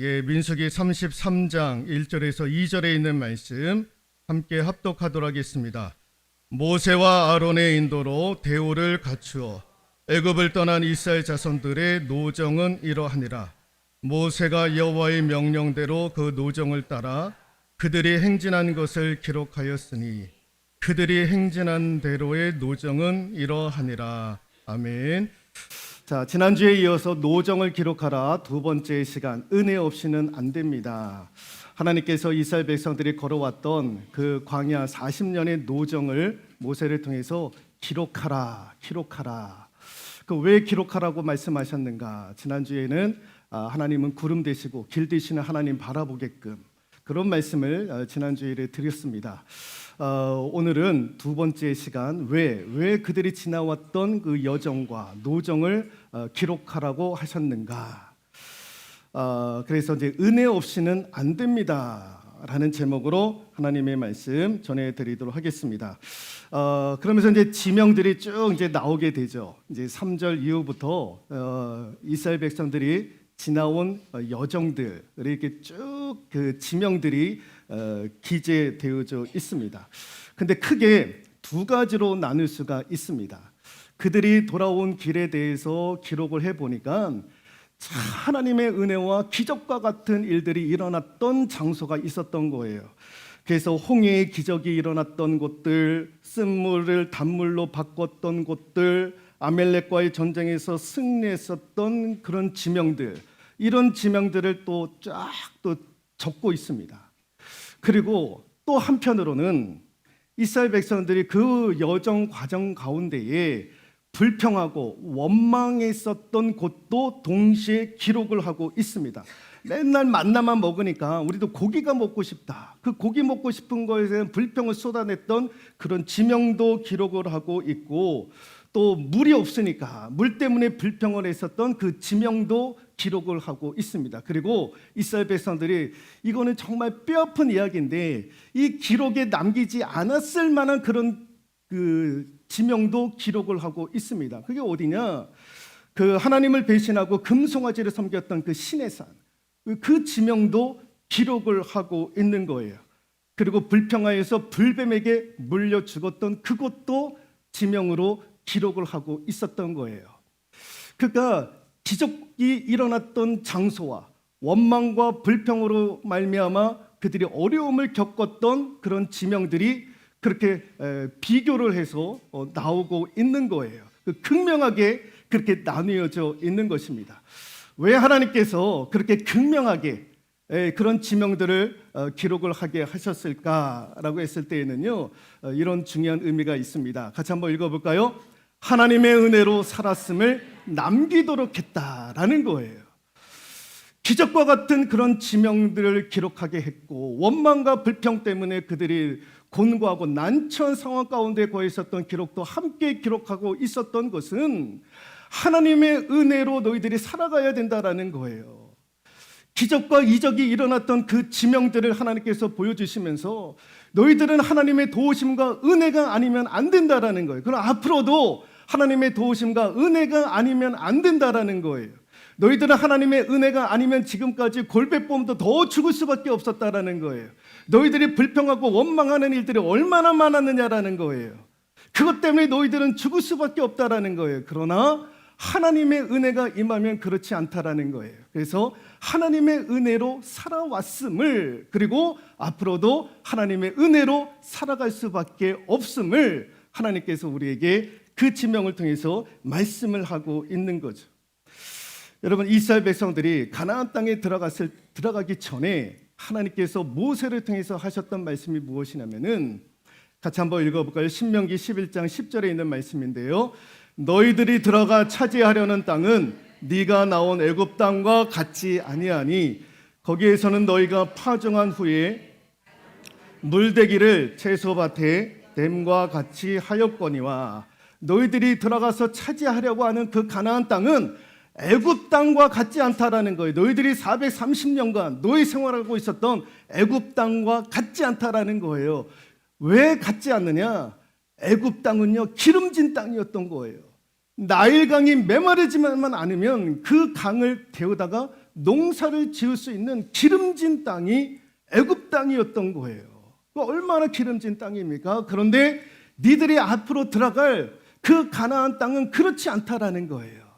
민수기 33장 1절에서 2절에 있는 말씀 함께 합독하도록 하겠습니다. 모세와 아론의 인도로 대오를 갖추어 애굽을 떠난 이스라엘 자손들의 노정은 이러하니라. 모세가 여호와의 명령대로 그 노정을 따라 그들이 행진한 것을 기록하였으니 그들이 행진한 대로의 노정은 이러하니라. 아멘. 자, 지난주에 이어서 노정을 기록하라 두 번째 시간, 은혜 없이는 안 됩니다. 하나님께서 이스라엘 백성들이 걸어왔던 그 광야 40년의 노정을 모세를 통해서 기록하라. 그 왜 기록하라고 말씀하셨는가? 지난주에는 하나님은 구름 되시고 길 되시는 하나님 바라보게끔 그런 말씀을 지난주에 드렸습니다. 오늘은 두 번째 시간, 왜 그들이 지나왔던 그 여정과 노정을 기록하라고 하셨는가? 그래서 이제 은혜 없이는 안 됩니다 라는 제목으로 하나님의 말씀 전해드리도록 하겠습니다. 그러면서 이제 지명들이 쭉 이제 나오게 되죠. 이제 3절 이후부터 이스라엘 백성들이 지나온 여정들 이렇게 쭉 그 지명들이 기재되어져 있습니다. 근데 크게 두 가지로 나눌 수가 있습니다. 그들이 돌아온 길에 대해서 기록을 해보니까 하나님의 은혜와 기적과 같은 일들이 일어났던 장소가 있었던 거예요. 그래서 홍해의 기적이 일어났던 곳들, 쓴물을 단물로 바꿨던 곳들, 아멜렉과의 전쟁에서 승리했었던 그런 지명들, 이런 지명들을 또 쫙 또 적고 있습니다. 그리고 또 한편으로는 이스라엘 백성들이 그 여정 과정 가운데에 불평하고 원망했었던 곳도 동시에 기록을 하고 있습니다. 맨날 만나만 먹으니까 우리도 고기가 먹고 싶다. 그 고기 먹고 싶은 거에 대한 불평을 쏟아냈던 그런 지명도 기록을 하고 있고, 또 물이 없으니까 물 때문에 불평을 했었던 그 지명도 기록을 하고 있습니다. 그리고 이스라엘 백성들이 이거는 정말 뼈아픈 이야기인데 이 기록에 남기지 않았을 만한 그런 그 지명도 기록을 하고 있습니다. 그게 어디냐? 그 하나님을 배신하고 금송아지를 섬겼던 그 시내산, 그 지명도 기록을 하고 있는 거예요. 그리고 불평하여서 불뱀에게 물려 죽었던 그곳도 지명으로 기록을 하고 있었던 거예요. 그러니까 기적이 일어났던 장소와 원망과 불평으로 말미암아 그들이 어려움을 겪었던 그런 지명들이 그렇게 비교를 해서 나오고 있는 거예요. 극명하게 그렇게 나뉘어져 있는 것입니다. 왜 하나님께서 그렇게 극명하게 그런 지명들을 기록을 하게 하셨을까라고 했을 때에는요, 이런 중요한 의미가 있습니다. 같이 한번 읽어볼까요? 하나님의 은혜로 살았음을 남기도록 했다라는 거예요. 기적과 같은 그런 지명들을 기록하게 했고, 원망과 불평 때문에 그들이 곤고하고 난처한 상황 가운데 거해 있었던 기록도 함께 기록하고 있었던 것은 하나님의 은혜로 너희들이 살아가야 된다라는 거예요. 기적과 이적이 일어났던 그 지명들을 하나님께서 보여주시면서 너희들은 하나님의 도우심과 은혜가 아니면 안 된다라는 거예요. 그럼 앞으로도 하나님의 도우심과 은혜가 아니면 안 된다라는 거예요. 너희들은 하나님의 은혜가 아니면 지금까지 골배보험도 더 죽을 수밖에 없었다라는 거예요. 너희들이 불평하고 원망하는 일들이 얼마나 많았느냐라는 거예요. 그것 때문에 너희들은 죽을 수밖에 없다라는 거예요. 그러나 하나님의 은혜가 임하면 그렇지 않다라는 거예요. 그래서 하나님의 은혜로 살아왔음을, 그리고 앞으로도 하나님의 은혜로 살아갈 수밖에 없음을 하나님께서 우리에게 그 지명을 통해서 말씀을 하고 있는 거죠. 여러분, 이스라엘 백성들이 가나안 땅에 들어가기 전에 하나님께서 모세를 통해서 하셨던 말씀이 무엇이냐면은, 같이 한번 읽어볼까요? 신명기 11장 10절에 있는 말씀인데요. 너희들이 들어가 차지하려는 땅은 네가 나온 애굽 땅과 같지 아니하니 거기에서는 너희가 파종한 후에 물대기를 채소밭에 댐과 같이 하였거니와, 너희들이 들어가서 차지하려고 하는 그 가나안 땅은 애굽 땅과 같지 않다라는 거예요. 너희들이 430년간 노예 생활하고 있었던 애굽 땅과 같지 않다라는 거예요. 왜 같지 않느냐? 애굽 땅은요, 기름진 땅이었던 거예요. 나일강이 메마르지만 않으면 그 강을 데우다가 농사를 지을 수 있는 기름진 땅이 애굽 땅이었던 거예요. 얼마나 기름진 땅입니까? 그런데 니들이 앞으로 들어갈 그 가나안 땅은 그렇지 않다라는 거예요.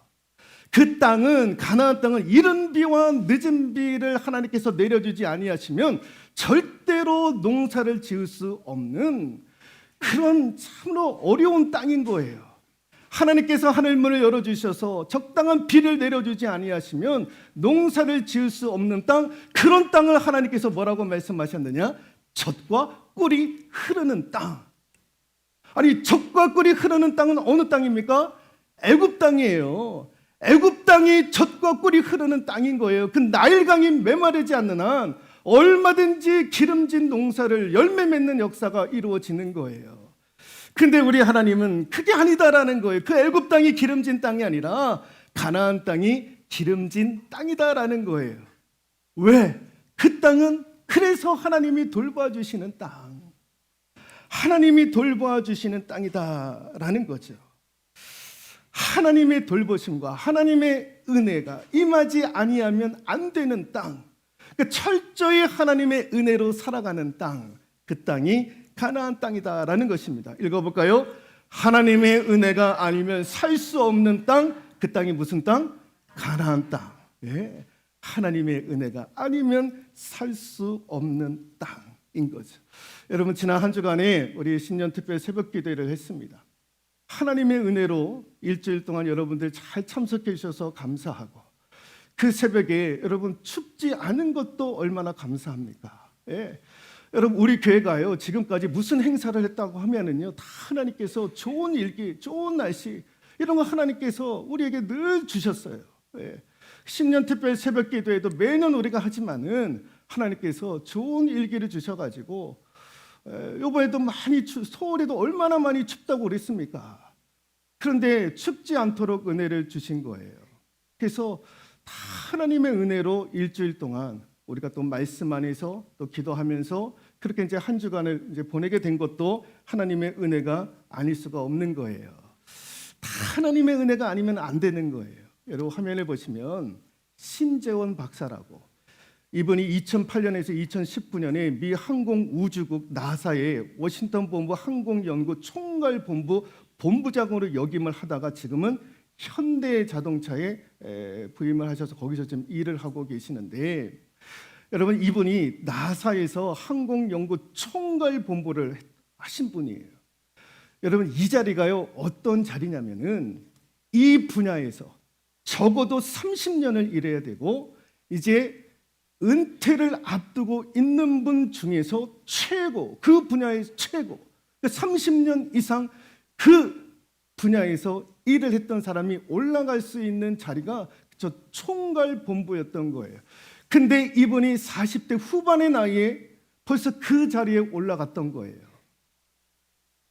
그 땅은, 가나안 땅은 이른 비와 늦은 비를 하나님께서 내려주지 아니하시면 절대로 농사를 지을 수 없는 그런 참으로 어려운 땅인 거예요. 하나님께서 하늘문을 열어주셔서 적당한 비를 내려주지 아니하시면 농사를 지을 수 없는 땅, 그런 땅을 하나님께서 뭐라고 말씀하셨느냐? 젖과 꿀이 흐르는 땅. 아니, 젖과 꿀이 흐르는 땅은 어느 땅입니까? 애굽 땅이에요. 애굽 땅이 젖과 꿀이 흐르는 땅인 거예요. 그 나일강이 메마르지 않는 한 얼마든지 기름진 농사를 열매 맺는 역사가 이루어지는 거예요. 근데 우리 하나님은 그게 아니다라는 거예요. 그 애굽 땅이 기름진 땅이 아니라 가나안 땅이 기름진 땅이다라는 거예요. 왜? 그 땅은 그래서 하나님이 돌봐주시는 땅, 하나님이 돌봐주시는 땅이다라는 거죠. 하나님의 돌보심과 하나님의 은혜가 임하지 아니하면 안 되는 땅, 그러니까 철저히 하나님의 은혜로 살아가는 땅, 그 땅이 가나안 땅이다라는 것입니다. 읽어볼까요? 하나님의 은혜가 아니면 살 수 없는 땅, 그 땅이 무슨 땅? 가나안 땅. 예. 하나님의 은혜가 아니면 살 수 없는 땅인 거죠. 여러분, 지난 한 주간에 우리 신년특별 새벽 기도를 했습니다. 하나님의 은혜로 일주일 동안 여러분들 잘 참석해 주셔서 감사하고, 그 새벽에 여러분 춥지 않은 것도 얼마나 감사합니까? 예. 여러분, 우리 교회가요, 지금까지 무슨 행사를 했다고 하면은요, 다 하나님께서 좋은 일기, 좋은 날씨, 이런 거 하나님께서 우리에게 늘 주셨어요. 예. 신년 특별 새벽 기도에도 매년 우리가 하지만은 하나님께서 좋은 일기를 주셔가지고, 이번에도 많이 서울에도 얼마나 많이 춥다고 그랬습니까? 그런데 춥지 않도록 은혜를 주신 거예요. 그래서 다 하나님의 은혜로 일주일 동안 우리가 또 말씀 안에서 또 기도하면서 그렇게 이제 한 주간을 이제 보내게 된 것도 하나님의 은혜가 아닐 수가 없는 거예요. 다 하나님의 은혜가 아니면 안 되는 거예요. 여러분, 화면에 보시면 신재원 박사라고, 이분이 2008년에서 2019년에 미 항공우주국 나사의 워싱턴 본부 항공연구 총괄본부 본부장으로 역임을 하다가 지금은 현대자동차에 부임을 하셔서 거기서 지금 일을 하고 계시는데, 여러분, 이분이 나사에서 항공연구 총괄본부를 하신 분이에요. 여러분, 이 자리가요, 어떤 자리냐면은 이 분야에서 적어도 30년을 일해야 되고 이제 은퇴를 앞두고 있는 분 중에서 최고, 그 분야에서 최고, 30년 이상 그 분야에서 일을 했던 사람이 올라갈 수 있는 자리가 저 총괄본부였던 거예요. 근데 이분이 40대 후반의 나이에 벌써 그 자리에 올라갔던 거예요.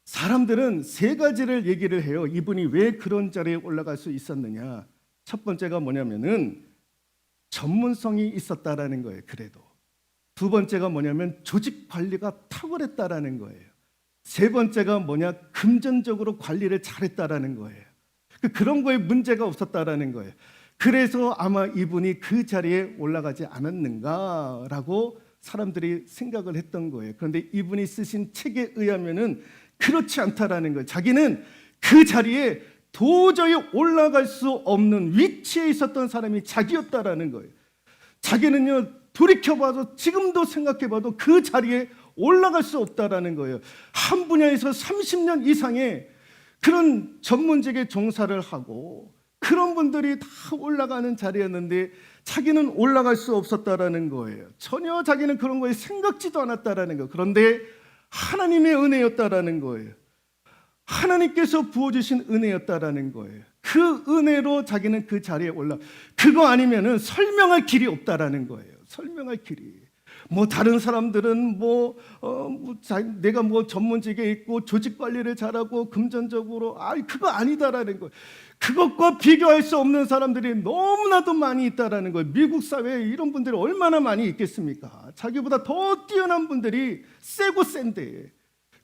사람들은 세 가지를 얘기를 해요. 이분이 왜 그런 자리에 올라갈 수 있었느냐. 첫 번째가 뭐냐면은 전문성이 있었다라는 거예요. 그래도 두 번째가 뭐냐면 조직 관리가 탁월했다라는 거예요. 세 번째가 뭐냐, 금전적으로 관리를 잘했다라는 거예요. 그런 거에 문제가 없었다라는 거예요. 그래서 아마 이분이 그 자리에 올라가지 않았는가라고 사람들이 생각을 했던 거예요. 그런데 이분이 쓰신 책에 의하면은 그렇지 않다라는 거예요. 자기는 그 자리에 도저히 올라갈 수 없는 위치에 있었던 사람이 자기였다라는 거예요. 자기는요, 돌이켜봐도 지금도 생각해봐도 그 자리에 올라갈 수 없다라는 거예요. 한 분야에서 30년 이상의 그런 전문직에 종사를 하고 그런 분들이 다 올라가는 자리였는데 자기는 올라갈 수 없었다라는 거예요. 전혀 자기는 그런 거에 생각지도 않았다라는 거예요. 그런데 하나님의 은혜였다라는 거예요. 하나님께서 부어주신 은혜였다라는 거예요. 그 은혜로 자기는 그 자리에 올라. 그거 아니면은 설명할 길이 없다라는 거예요. 설명할 길이. 뭐 다른 사람들은 내가 뭐 전문직에 있고 조직 관리를 잘하고 금전적으로 그거 아니다라는 거예요. 그것과 비교할 수 없는 사람들이 너무나도 많이 있다라는 거예요. 미국 사회에 이런 분들이 얼마나 많이 있겠습니까? 자기보다 더 뛰어난 분들이 세고 센데,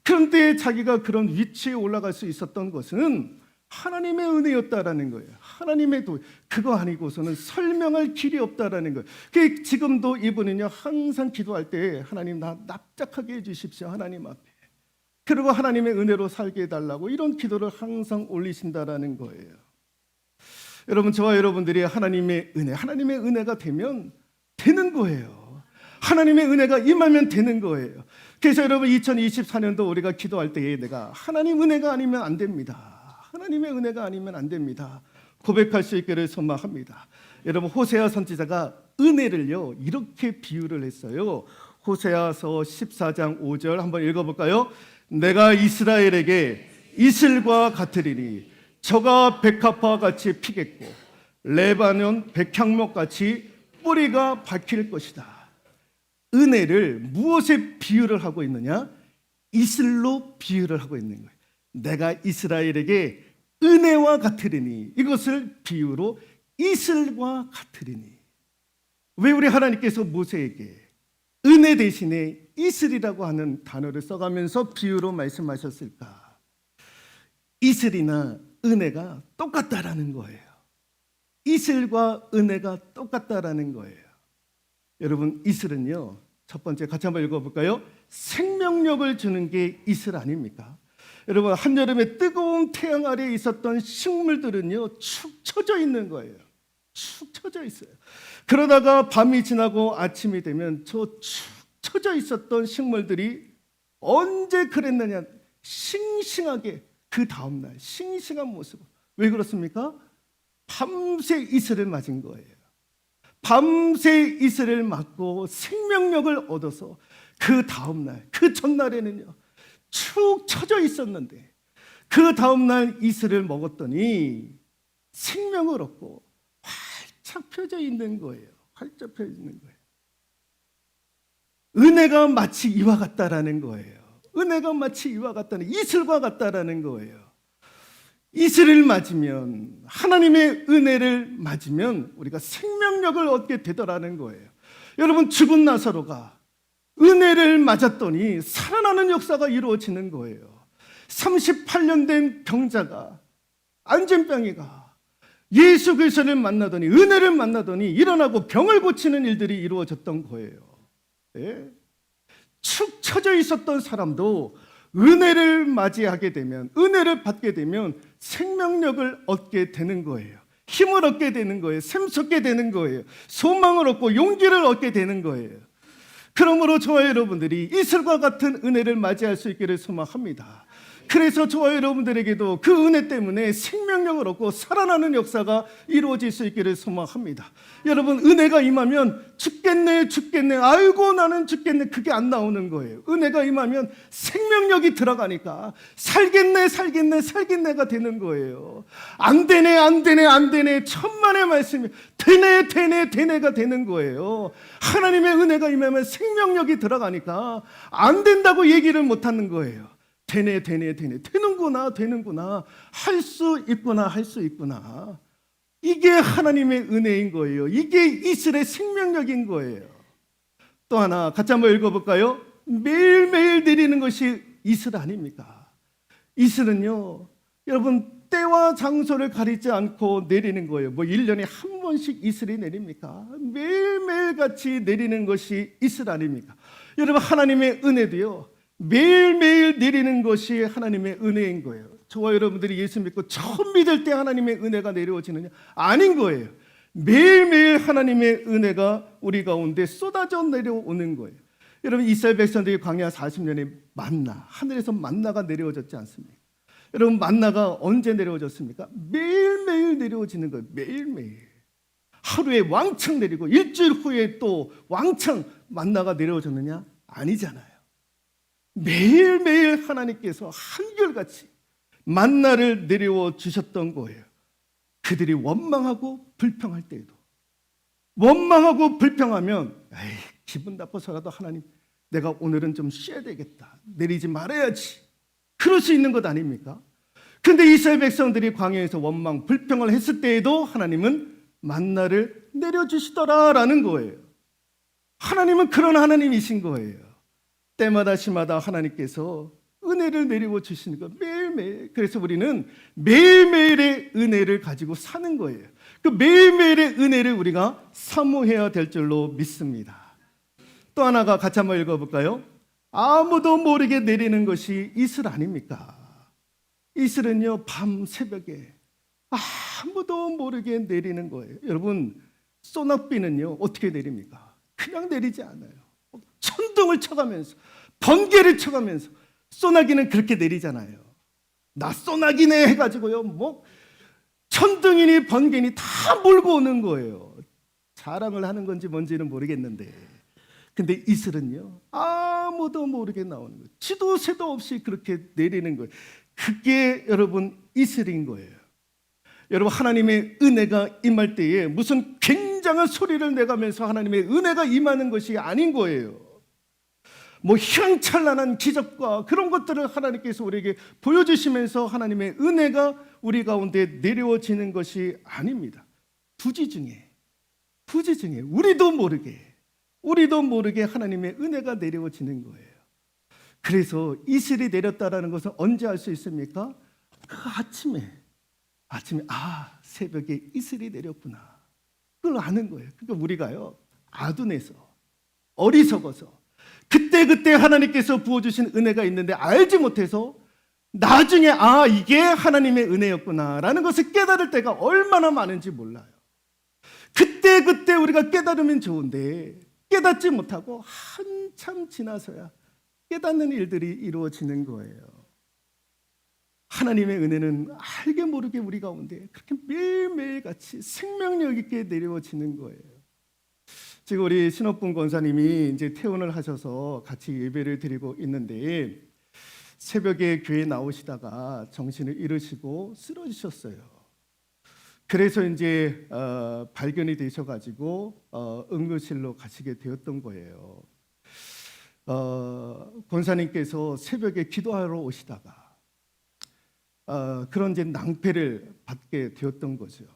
그런데 자기가 그런 위치에 올라갈 수 있었던 것은 하나님의 은혜였다라는 거예요. 하나님의 도 그거 아니고서는 설명할 길이 없다라는 거예요. 그 지금도 이분은요 항상 기도할 때 하나님 나 납작하게 해주십시오 하나님 앞에. 그리고 하나님의 은혜로 살게 해달라고 이런 기도를 항상 올리신다라는 거예요. 여러분 저와 여러분들이 하나님의 은혜가 되면 되는 거예요. 하나님의 은혜가 임하면 되는 거예요. 그래서 여러분 2024년도 우리가 기도할 때에 내가 하나님 은혜가 아니면 안 됩니다. 하나님의 은혜가 아니면 안 됩니다. 고백할 수 있기를 소망합니다. 여러분 호세아 선지자가 은혜를요 이렇게 비유를 했어요. 호세아서 14장 5절 한번 읽어볼까요? 내가 이스라엘에게 이슬과 같으리니 저가 백합화 같이 피겠고 레바논 백향목 같이 뿌리가 박힐 것이다. 은혜를 무엇에 비유를 하고 있느냐? 이슬로 비유를 하고 있는 거예요. 내가 이스라엘에게 은혜와 같으리니 이것을 비유로 이슬과 같으리니. 왜 우리 하나님께서 모세에게 은혜 대신에 이슬이라고 하는 단어를 써가면서 비유로 말씀하셨을까? 이슬이나 은혜가 똑같다라는 거예요. 이슬과 은혜가 똑같다라는 거예요. 여러분 이슬은요 첫 번째 같이 한번 읽어볼까요? 생명력을 주는 게 이슬 아닙니까? 여러분 한여름에 뜨거운 태양 아래에 있었던 식물들은요 축 처져 있는 거예요. 축 처져 있어요. 그러다가 밤이 지나고 아침이 되면 저 축 처져 있었던 식물들이 언제 그랬느냐? 싱싱하게 그 다음날 싱싱한 모습. 왜 그렇습니까? 밤새 이슬을 맞은 거예요. 밤새 이슬을 맞고 생명력을 얻어서 그 다음날 그 전날에는요 축 처져 있었는데 그 다음날 이슬을 먹었더니 생명을 얻고 활짝 펴져 있는 거예요. 활짝 펴져 있는 거예요. 은혜가 마치 이와 같다라는 거예요. 은혜가 마치 이와 같다는 이슬과 같다라는 거예요. 이슬을 맞으면 하나님의 은혜를 맞으면 우리가 생명력을 얻게 되더라는 거예요. 여러분 죽은 나사로가 은혜를 맞았더니 살아나는 역사가 이루어지는 거예요. 38년 된 병자가 안진병이가 예수 그리스도를 만나더니 은혜를 만나더니 일어나고 병을 고치는 일들이 이루어졌던 거예요. 예? 축 처져 있었던 사람도 은혜를 맞이하게 되면 은혜를 받게 되면 생명력을 얻게 되는 거예요. 힘을 얻게 되는 거예요. 샘솟게 되는 거예요. 소망을 얻고 용기를 얻게 되는 거예요. 그러므로 저와 여러분들이 이슬과 같은 은혜를 맞이할 수 있기를 소망합니다. 그래서 저와 여러분들에게도 그 은혜 때문에 생명력을 얻고 살아나는 역사가 이루어질 수 있기를 소망합니다. 여러분 은혜가 임하면 죽겠네 아이고 나는 죽겠네 그게 안 나오는 거예요. 은혜가 임하면 생명력이 들어가니까 살겠네가 되는 거예요. 안 되네 천만의 말씀이 되네가 되는 거예요. 하나님의 은혜가 임하면 생명력이 들어가니까 안 된다고 얘기를 못 하는 거예요. 되는구나 할 수 있구나 이게 하나님의 은혜인 거예요. 이게 이슬의 생명력인 거예요. 또 하나 같이 한번 읽어볼까요? 매일매일 내리는 것이 이슬 아닙니까? 이슬은요 여러분 때와 장소를 가리지 않고 내리는 거예요. 뭐 1년에 한 번씩 이슬이 내립니까? 매일매일 같이 내리는 것이 이슬 아닙니까? 여러분 하나님의 은혜도요 매일매일 내리는 것이 하나님의 은혜인 거예요. 저와 여러분들이 예수 믿고 처음 믿을 때 하나님의 은혜가 내려오지느냐? 아닌 거예요. 매일매일 하나님의 은혜가 우리 가운데 쏟아져 내려오는 거예요. 여러분 이스라엘 백성들이 광야 40년에 만나 하늘에서 만나가 내려오졌지 않습니까? 여러분 만나가 언제 내려오졌습니까? 매일매일 내려오지는 거예요. 매일매일 하루에 왕창 내리고 일주일 후에 또 왕창 만나가 내려오졌느냐? 아니잖아요. 매일매일 하나님께서 한결같이 만나를 내려워 주셨던 거예요. 그들이 원망하고 불평할 때에도 원망하고 불평하면 에이, 기분 나빠서라도 하나님 내가 오늘은 좀 쉬어야 되겠다. 내리지 말아야지. 그럴 수 있는 것 아닙니까? 근데 이스라엘 백성들이 광야에서 원망 불평을 했을 때에도 하나님은 만나를 내려주시더라라는 거예요. 하나님은 그런 하나님이신 거예요. 때마다 시마다 하나님께서 은혜를 내리고 주시는 거 매일매일 매일매일. 그래서 우리는 매일매일의 은혜를 가지고 사는 거예요. 그 매일매일의 은혜를 우리가 사모해야 될 줄로 믿습니다. 또 하나가 같이 한번 읽어볼까요? 아무도 모르게 내리는 것이 이슬 아닙니까? 이슬은요, 밤 새벽에 아무도 모르게 내리는 거예요. 여러분, 소낙비는요 어떻게 내립니까? 그냥 내리지 않아요. 천둥을 쳐가면서, 번개를 쳐가면서. 소나기는 그렇게 내리잖아요. 나 소나기네 해가지고요, 뭐 천둥이니 번개니 다 몰고 오는 거예요. 자랑을 하는 건지 뭔지는 모르겠는데, 근데 이슬은요 아무도 모르게 나오는 거예요. 지도 새도 없이 그렇게 내리는 거예요. 그게 여러분 이슬인 거예요. 여러분, 하나님의 은혜가 임할 때에 무슨 굉장한 소리를 내가면서 하나님의 은혜가 임하는 것이 아닌 거예요. 뭐 휘황찬란한 기적과 그런 것들을 하나님께서 우리에게 보여주시면서 하나님의 은혜가 우리 가운데 내려지는 것이 아닙니다. 부지 중에 우리도 모르게 하나님의 은혜가 내려지는 거예요. 그래서 이슬이 내렸다라는 것은 언제 알 수 있습니까? 그 아침에 새벽에 이슬이 내렸구나, 그걸 아는 거예요. 그러니까 우리가요 아둔해서, 어리석어서 그때 하나님께서 부어주신 은혜가 있는데 알지 못해서 나중에 이게 하나님의 은혜였구나라는 것을 깨달을 때가 얼마나 많은지 몰라요. 그때 우리가 깨달으면 좋은데 깨닫지 못하고 한참 지나서야 깨닫는 일들이 이루어지는 거예요. 하나님의 은혜는 알게 모르게 우리 가운데 그렇게 매일매일 같이 생명력 있게 내려지는 거예요. 지금 우리 신업분 권사님이 이제 퇴원을 하셔서 같이 예배를 드리고 있는데, 새벽에 교회 나오시다가 정신을 잃으시고 쓰러지셨어요. 그래서 이제 발견이 되셔가지고 응급실로 가시게 되었던 거예요. 권사님께서 새벽에 기도하러 오시다가 그런 이제 낭패를 받게 되었던 거죠.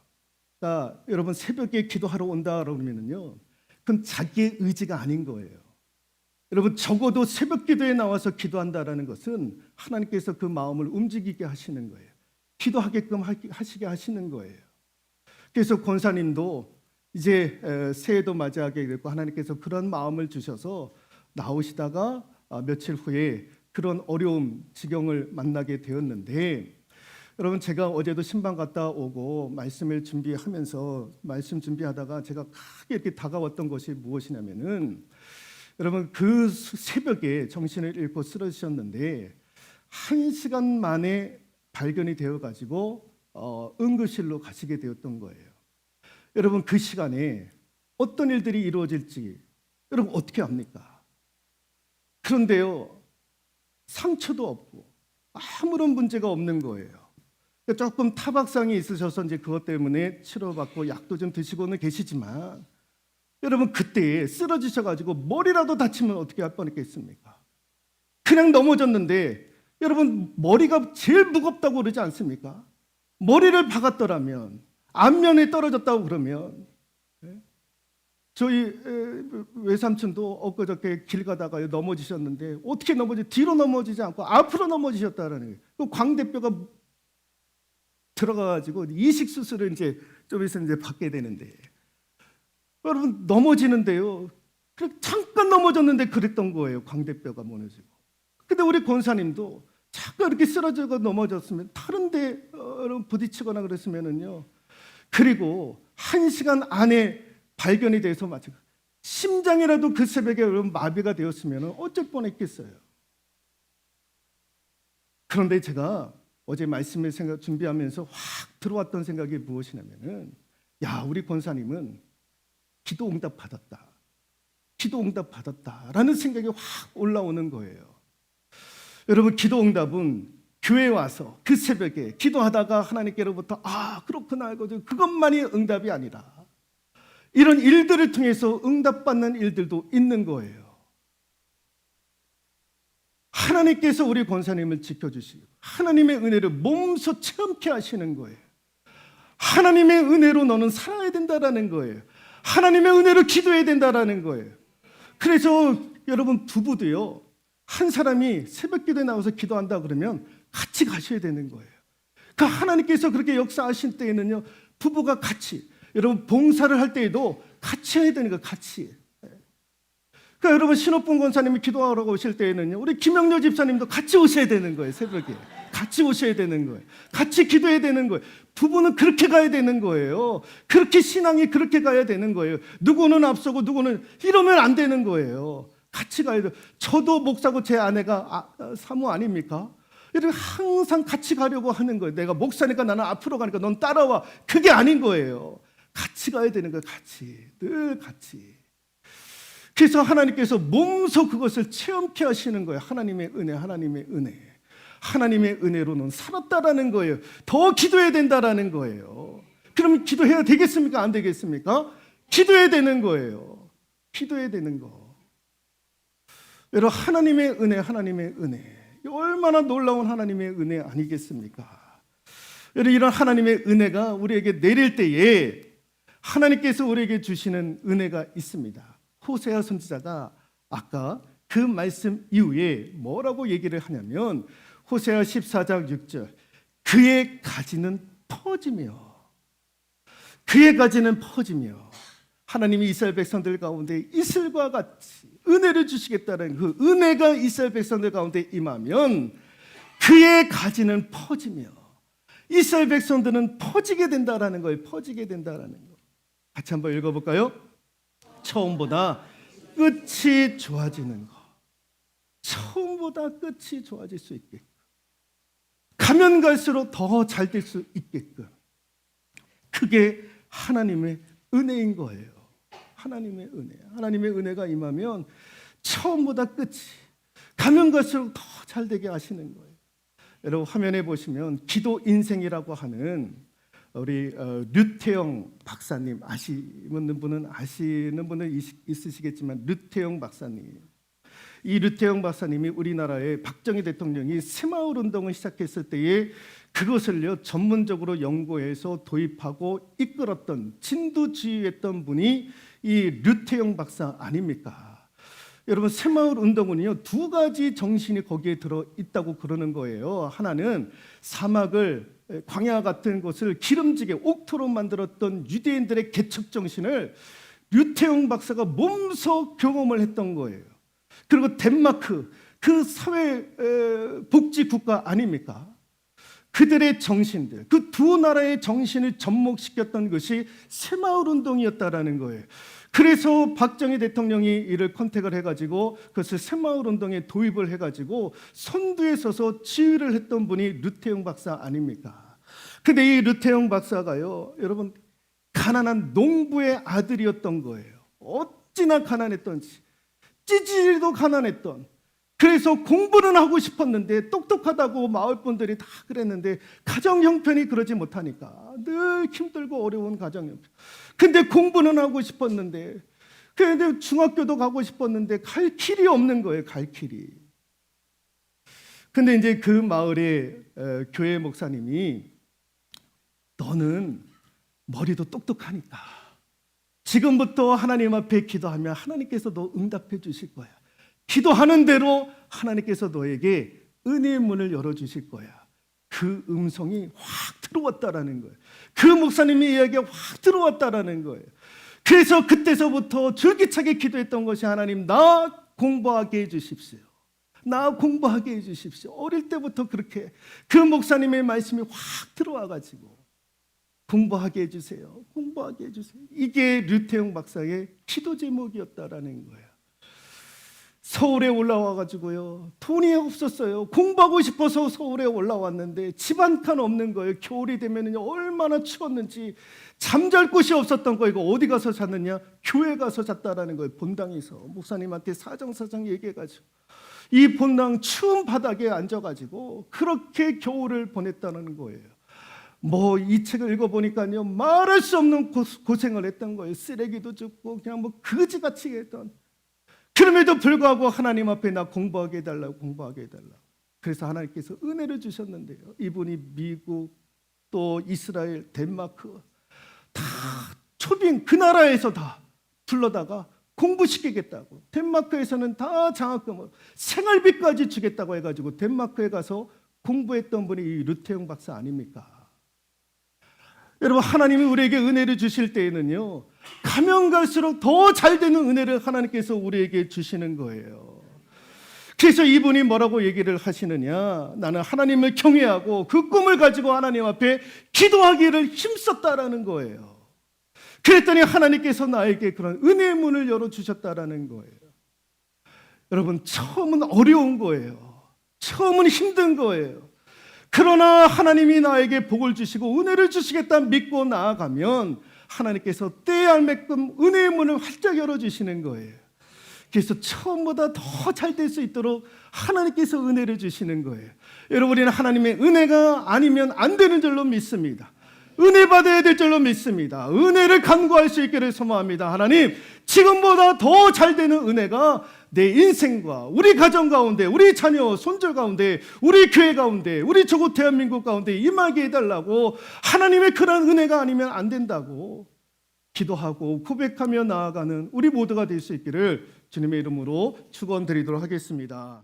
그러니까 여러분, 새벽에 기도하러 온다 그러면은요, 그건 자기의 의지가 아닌 거예요. 여러분, 적어도 새벽 기도에 나와서 기도한다라는 것은 하나님께서 그 마음을 움직이게 하시는 거예요. 기도하게끔 하시게 하시는 거예요. 그래서 권사님도 이제 새해도 맞이하게 됐고 하나님께서 그런 마음을 주셔서 나오시다가 며칠 후에 그런 어려움, 지경을 만나게 되었는데, 여러분, 제가 어제도 신방 갔다 오고 말씀을 준비하면서 말씀 준비하다가 제가 크게 이렇게 다가왔던 것이 무엇이냐면은, 여러분, 그 새벽에 정신을 잃고 쓰러지셨는데 1시간 만에 발견이 되어가지고 응급실로 가시게 되었던 거예요. 여러분, 그 시간에 어떤 일들이 이루어질지 여러분 어떻게 압니까? 그런데요, 상처도 없고 아무런 문제가 없는 거예요. 조금 타박상이 있으셔서 이제 그것 때문에 치료받고 약도 좀 드시고는 계시지만, 여러분, 그때 쓰러지셔가지고 머리라도 다치면 어떻게 할 뻔했겠습니까? 그냥 넘어졌는데, 여러분, 머리가 제일 무겁다고 그러지 않습니까? 머리를 박았더라면, 안면에 떨어졌다고 그러면, 저희 외삼촌도 엊그저께 길 가다가 넘어지셨는데 어떻게 뒤로 넘어지지 않고 앞으로 넘어지셨다라는 거예요. 그 광대뼈가 들어가가지고 이식 수술을 이제 좀 있으면 이제 받게 되는데, 여러분, 넘어지는데요, 잠깐 넘어졌는데 그랬던 거예요. 광대뼈가 무너지고. 근데 우리 권사님도 잠깐 이렇게 쓰러지고 넘어졌으면 다른데 부딪히거나 그랬으면은요, 그리고 1시간 안에 발견이 돼서 마치 심장이라도 그 새벽에 마비가 되었으면 어쩔 뻔했겠어요. 그런데 제가 어제 말씀을 준비하면서 확 들어왔던 생각이 무엇이냐면은, 우리 권사님은 기도 응답 받았다라는 생각이 확 올라오는 거예요. 여러분, 기도 응답은 교회에 와서 그 새벽에 기도하다가 하나님께로부터 그렇구나 알고 그것만이 응답이 아니라 이런 일들을 통해서 응답받는 일들도 있는 거예요. 하나님께서 우리 권사님을 지켜주시고 하나님의 은혜를 몸소 체험케 하시는 거예요. 하나님의 은혜로 너는 살아야 된다라는 거예요. 하나님의 은혜로 기도해야 된다라는 거예요. 그래서 여러분, 부부도요, 한 사람이 새벽 기도에 나와서 기도한다 그러면 같이 가셔야 되는 거예요. 그 하나님께서 그렇게 역사하신 때에는요, 부부가 같이, 여러분 봉사를 할 때에도 같이 해야 되는 거예요. 같이. 그러니까 여러분 신호봉 권사님이 기도하러 오실 때에는요, 우리 김영료 집사님도 같이 오셔야 되는 거예요. 새벽에 같이 오셔야 되는 거예요. 같이 기도해야 되는 거예요. 부부는 그렇게 가야 되는 거예요. 그렇게 신앙이 그렇게 가야 되는 거예요. 누구는 앞서고 누구는, 이러면 안 되는 거예요. 같이 가야 돼요. 저도 목사고 제 아내가 사모 아닙니까? 이렇게 항상 같이 가려고 하는 거예요. 내가 목사니까 나는 앞으로 가니까 넌 따라와. 그게 아닌 거예요. 같이 가야 되는 거예요. 같이. 늘 같이. 그래서 하나님께서 몸소 그것을 체험케 하시는 거예요. 하나님의 은혜, 하나님의 은혜. 하나님의 은혜로는 살았다라는 거예요. 더 기도해야 된다라는 거예요. 그럼 기도해야 되겠습니까? 안 되겠습니까? 기도해야 되는 거예요. 기도해야 되는 거. 여러분, 하나님의 은혜, 하나님의 은혜. 얼마나 놀라운 하나님의 은혜 아니겠습니까? 여러분, 이런 하나님의 은혜가 우리에게 내릴 때에 하나님께서 우리에게 주시는 은혜가 있습니다. 호세아 선지자가 아까 그 말씀 이후에 뭐라고 얘기를 하냐면 호세아 14장 6절, 그의 가지는 퍼지며, 그의 가지는 퍼지며, 하나님이 이스라엘 백성들 가운데 이슬과 같이 은혜를 주시겠다는 그 은혜가 이스라엘 백성들 가운데 임하면 그의 가지는 퍼지며, 이스라엘 백성들은 퍼지게 된다라는 거예요. 퍼지게 된다라는 거. 같이 한번 읽어볼까요? 처음보다 끝이 좋아지는 거. 처음보다 끝이 좋아질 수 있게끔, 가면 갈수록 더 잘 될 수 있게끔, 그게 하나님의 은혜인 거예요. 하나님의 은혜. 하나님의 은혜가 임하면 처음보다 끝이, 가면 갈수록 더 잘 되게 하시는 거예요. 여러분 화면에 보시면 기도 인생이라고 하는 우리 류태영 박사님, 아시는 분은 있으시겠지만 류태영 박사님, 이 류태영 박사님이 우리나라의 박정희 대통령이 새마을 운동을 시작했을 때에 그것을요 전문적으로 연구해서 도입하고 이끌었던, 진두지휘했던 분이 이 류태영 박사 아닙니까? 여러분 새마을 운동은요 두 가지 정신이 거기에 들어 있다고 그러는 거예요. 하나는 사막을, 광야 같은 곳을 기름지게 옥토로 만들었던 유대인들의 개척 정신을 류태영 박사가 몸소 경험을 했던 거예요. 그리고 덴마크, 그 사회 복지 국가 아닙니까? 그들의 정신들, 그 두 나라의 정신을 접목시켰던 것이 새마을 운동이었다라는 거예요. 그래서 박정희 대통령이 이를 컨택을 해가지고 그것을 새마을 운동에 도입을 해가지고 선두에 서서 지휘를 했던 분이 류태영 박사 아닙니까? 근데 이 류태영 박사가요, 여러분 가난한 농부의 아들이었던 거예요. 어찌나 가난했던지, 찌질이도 가난했던, 그래서 공부는 하고 싶었는데 똑똑하다고 마을 분들이 다 그랬는데 가정 형편이 그러지 못하니까 늘 힘들고 어려운 가정 형편. 근데 공부는 하고 싶었는데, 근데 중학교도 가고 싶었는데 갈 길이 없는 거예요. 갈 길이. 근데 이제 그 마을의 교회 목사님이, 너는 머리도 똑똑하니까 지금부터 하나님 앞에 기도하면 하나님께서 너 응답해 주실 거야. 기도하는 대로 하나님께서 너에게 은혜의 문을 열어주실 거야. 그 음성이 확 들어왔다라는 거예요. 그 목사님의 이야기가 확 들어왔다라는 거예요. 그래서 그때서부터 줄기차게 기도했던 것이, 하나님 나 공부하게 해주십시오. 나 공부하게 해주십시오. 어릴 때부터 그렇게 그 목사님의 말씀이 확 들어와가지고 공부하게 해주세요. 공부하게 해주세요. 이게 류태영 박사의 기도 제목이었다라는 거예요. 서울에 올라와가지고요, 돈이 없었어요. 공부하고 싶어서 서울에 올라왔는데 집 한 칸 없는 거예요. 겨울이 되면 얼마나 추웠는지 잠잘 곳이 없었던 거예요. 이거 어디 가서 잤느냐? 교회 가서 잤다라는 거예요. 본당에서 목사님한테 사정사정 얘기해가지고 이 본당 추운 바닥에 앉아가지고 그렇게 겨울을 보냈다는 거예요. 뭐 이 책을 읽어보니까요, 말할 수 없는 고생을 했던 거예요. 쓰레기도 줍고 그냥 뭐 그지같이 했던. 그럼에도 불구하고 하나님 앞에 나 공부하게 해달라고, 공부하게 해달라고. 그래서 하나님께서 은혜를 주셨는데요, 이분이 미국, 또 이스라엘, 덴마크 다 초빙 그 나라에서 다 불러다가 공부시키겠다고, 덴마크에서는 다 장학금을 생활비까지 주겠다고 해가지고 덴마크에 가서 공부했던 분이 이 르테용 박사 아닙니까? 여러분, 하나님이 우리에게 은혜를 주실 때에는요, 가면 갈수록 더 잘 되는 은혜를 하나님께서 우리에게 주시는 거예요. 그래서 이분이 뭐라고 얘기를 하시느냐, 나는 하나님을 경외하고 그 꿈을 가지고 하나님 앞에 기도하기를 힘썼다라는 거예요. 그랬더니 하나님께서 나에게 그런 은혜의 문을 열어주셨다라는 거예요. 여러분, 처음은 어려운 거예요. 처음은 힘든 거예요. 그러나 하나님이 나에게 복을 주시고 은혜를 주시겠다 믿고 나아가면 하나님께서 때에 알매끔 은혜의 문을 활짝 열어주시는 거예요. 그래서 처음보다 더 잘 될 수 있도록 하나님께서 은혜를 주시는 거예요. 여러분, 우리는 하나님의 은혜가 아니면 안 되는 줄로 믿습니다. 은혜 받아야 될 줄로 믿습니다. 은혜를 간구할 수 있기를 소망합니다. 하나님, 지금보다 더 잘 되는 은혜가 내 인생과 우리 가정 가운데, 우리 자녀, 손주 가운데, 우리 교회 가운데, 우리 조국 대한민국 가운데 임하게 해달라고, 하나님의 그런 은혜가 아니면 안 된다고 기도하고 고백하며 나아가는 우리 모두가 될 수 있기를 주님의 이름으로 축원드리도록 하겠습니다.